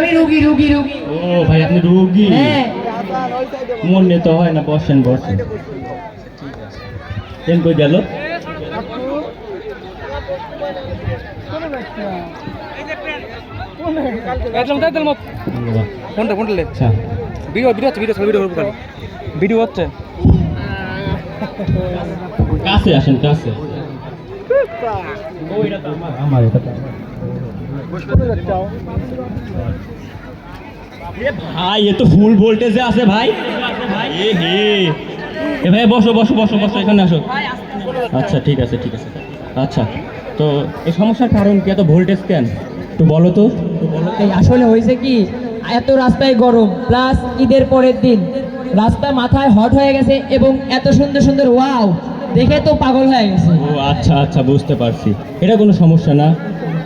আমি রুগী রুগী রুগী। ও ভাই আপনি রোগী? হ্যাঁ মনে তো হয় না, বসেন বসেন। ট্রেন কই গেল? আচ্ছা ভিডিও হচ্ছে কাছে আসেন, কাছে। আমার এটা ভাই, এ তো ফুল ভোল্টেজে আছে ভাই। এ হে, এ ভাই বসো বসো বসো বসো, এখানে আসো। আচ্ছা ঠিক আছে ঠিক আছে। আচ্ছা, তো এই সমস্যার কারণ কি? এত ভোল্টেজ কেন একটু বলো তো। এই আসলে হয়েছে কি, এত রাস্তায় গরম প্লাস ঈদের পরের দিন রাস্তা মাথায় হট হয়ে গেছে এবং এত সুন্দর সুন্দর ওয়াও দেখে তো পাগল হয়ে গেছে। ও আচ্ছা আচ্ছা, বুঝতে পারছি। এটা কোনো সমস্যা না,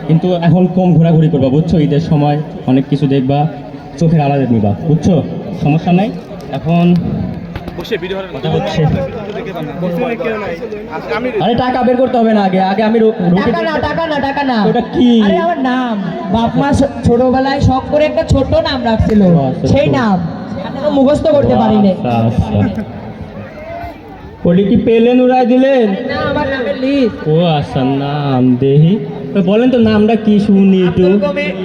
কিন্তু এখন কম ঘোরাঘুরি করবা বুঝছো। ঈদের সময় অনেক কিছু দেখবা, চোখের আড়ালে নিবা বুঝছো। সমস্যা নাই। এখন কথা হচ্ছে, আরে টাকা বের করতে হবে না, আগে আগে আমি টাকা না টাকা না টাকা না, ওটা কি? আরে আমার নাম। বাপ মা ছোটবেলায় শখ করে একটা ছোট্ট নাম রাখছিল, আচ্ছা, সেই নাম এখনো মুখস্থ করতে পারিনি। ওটি কি পেলেন, উড়াই দিলেন? না, আমার নামের লিস্ট। ও আচ্ছা, নাম দেহি তো বলেন তো, নামটা কি শুনি একটু।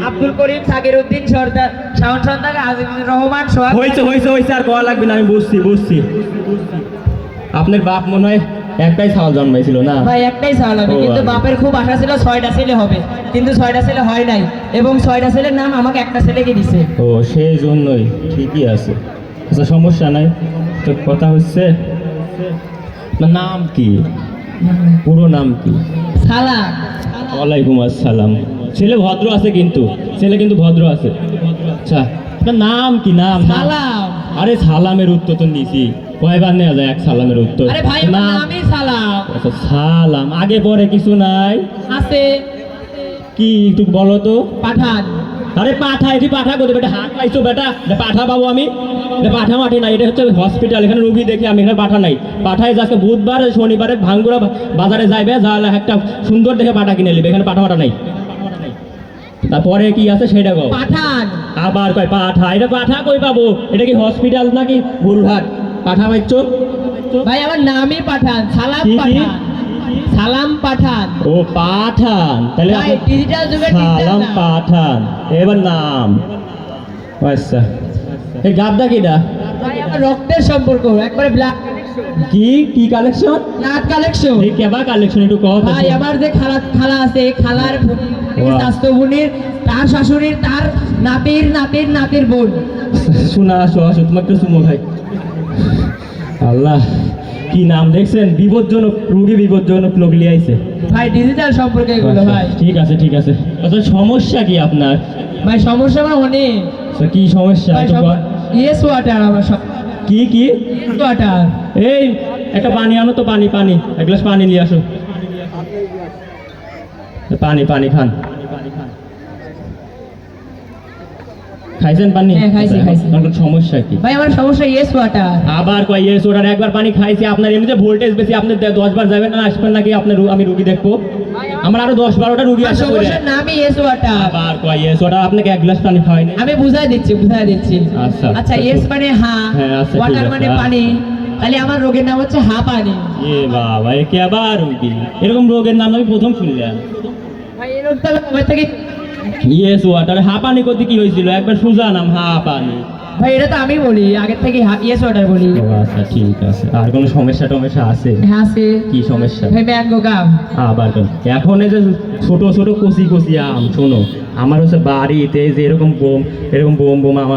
আব্দুল করিম, সাকির উদ্দিন সর্দার, শাওন সন্তান, আজিজুর রহমান, সোহাগ। হয়েছে হয়েছে হয়েছে, আর কোয়া লাগবে না, আমি বুঝছি বুঝছি। আপনার বাপ মনে হয় একটাই ছাওয়াল জন্মাইছিল না? ভাই একটাই ছাওয়াল হবে, ও, কিন্তু আচ্ছা। বাপের খুব আশা ছিল 6টা ছেলে হবে, কিন্তু 6টা ছেলে হয় নাই এবং 6টা ছেলের নাম আমাকে একটা ছেলেকে দিছে। ও সেই জন্যই, ঠিকই আছে। আচ্ছা সমস্যা নাই। তো কথা হচ্ছে, আপনার নাম কি, পুরো নাম কি? সালাম। ওয়ালাইকুম আসসালাম। ছেলে ভদ্র আছে কিন্তু, ছেলে কিন্তু ভদ্র আছে। আচ্ছা আপনার নাম কি? নাম নাম? সালাম। আরে সালামের উত্তর তো নিছি, কয়বার নেওয়া যায় এক সালামের উত্তর? আরে ভাই আমার নাম। নামই সালাম। আচ্ছা সালাম, আগে পরে কিছু নাই? আছে কি একটু বলো তো। পাঠান। আরে পাঠা, এটি পাঠা করতে বেটা, হাত পাইছো বেটা? এটা পাঠা পাবো আমি? এটা পাঠা মাঠে নাই, এটা হচ্ছে হসপিটাল, এখানে রুগী দেখি আমি, এখানে পাঠা নাই। পাঠায় যাচ্ছে বুধবার শনিবারে ভাঙ্গুরা বাজারে যাইবে, যা একটা সুন্দর দেখে পাঠা কিনে নিবে, এখানে পাঠা মাঠা নাই। তারপরে কি আছে সেটা কও। পাঠান। আবার কয় পাঠা, এটা পাঠা কই পাবো? এটা কি হসপিটাল নাকি গরুরহাট? পাঠা পাইছো? ভাই আমার নামই পাঠান, সালাম কি কি? পাঠান, সালাম পাঠান। ও পাঠান, তাহলে ভাই আপনি ডিজিটাল যুগের digital সালাম নাম। পাঠান, এবার নাম। আচ্ছা, এই গাদ্দা কিডা? ভাই আমার রক্তের সম্পর্ক, একবারে ব্লাড কি কি কালেকশন? Blood collection. এই কেবা কালেকশন একটু কও তো। ভাই আমার যে খালা আছে, খালার বাহ। স্বাস্থ্য বোনের, তার শাশুড়ির, তার নাতির নাতির নাতির বোন। শোনা, আসো আসো, তোমার একটু সুমো ভাই। আল্লাহ, কি নাম দেখছেন? বিপজ্জনক রুগী, বিপজ্জনক লোক লিয়ে আইছে। ভাই ডিজিটাল সম্পর্কে এগুলো আচ্ছা, ভাই। ঠিক আছে ঠিক আছে। আচ্ছা সমস্যা কি আপনার? ভাই সমস্যা আমার অনেক। আচ্ছা, কি সমস্যা ভাই একটু বল। ইয়েস ওয়াটার আমার সব। কি কি? Yes water. এই একটা পানি আনো তো, পানি পানি, এক গ্লাস পানি নিয়ে আসো। পানি পানি খান। খাইছেন পানি? হ্যাঁ, খাইছি, আচ্ছা, খাইছি। আপনার সমস্যা কি? ভাই আমার সমস্যা ইয়েস ওয়াটার। আবার কয় ইয়েস ওটার, একবার পানি খাইছি। আপনার এমনিতে ভোল্টেজ বেশি, আপনি 10 বার যাবেন না, আসবেন নাকি? আপনার আমি রুগী দেখবো, আমার আরো 10-12টা রুগী আমার আসে। সমস্যার নামই ইয়েস ওয়াটার। আবার কয় ইয়েস ওটা, আপনাকে এক গ্লাস পানি খাওয়াই না? আমি বুঝাই দিচ্ছি। আচ্ছা, আচ্ছা, আচ্ছা, ইয়েস মানে হ্যাঁ, হ্যাঁ, আচ্ছা, ঠিক ওয়াটার আছে, মানে হ্যাঁ। পানি, তাহলে আমার রোগের নাম হচ্ছে হা পানি। এ বাবা, এ কে আবার রুগী? এরকম রোগের নাম আমি প্রথম শুনলাম। ভাই এই রোগটা আমি কবে থেকে। ইয়েস ওয়াটার, হা পানি করতে কি হয়েছিল? একবার সুজা নাম, হা পানি। ভাই এটা তো আমি বলি, আগের থেকে ইয়েস ওয়াটার বলি। ও আচ্ছা ঠিক আছে। আর কোনো সমস্যা টমেশা আছে? হ্যাঁ আছে। কি সমস্যা? ভাই ম্যাঙ্গো গাম। আবার কেন? এখন এই যে ছোট ছোট কচি কচি আম, শোনো আমার হচ্ছে বাড়িতে যে এরকম বোম আমার